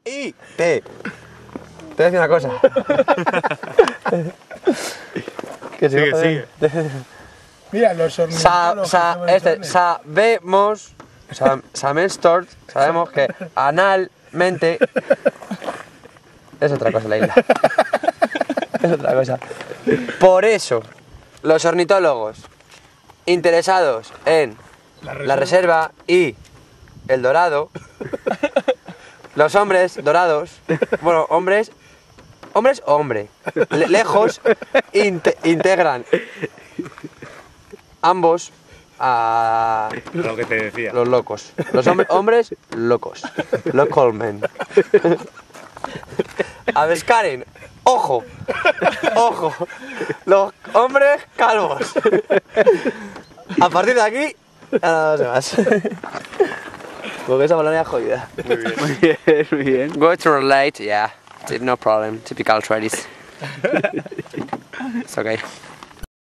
Y te voy a decir una cosa. Sigue. Mira, los ornitólogos. sabemos que analmente es otra cosa la isla. Es otra cosa. Por eso, los ornitólogos interesados en la reserva y el dorado, los hombres dorados, bueno, hombres o hombre, lejos, integran ambos a Lo que te decía. los locos. Los hombres locos. Local men. A Beskaren, ojo, los hombres calvos. A partir de aquí, ya no se más. Porque esa balonera jodida. Muy bien. Go to relate, yeah. No problem. Typical tradies. It's okay.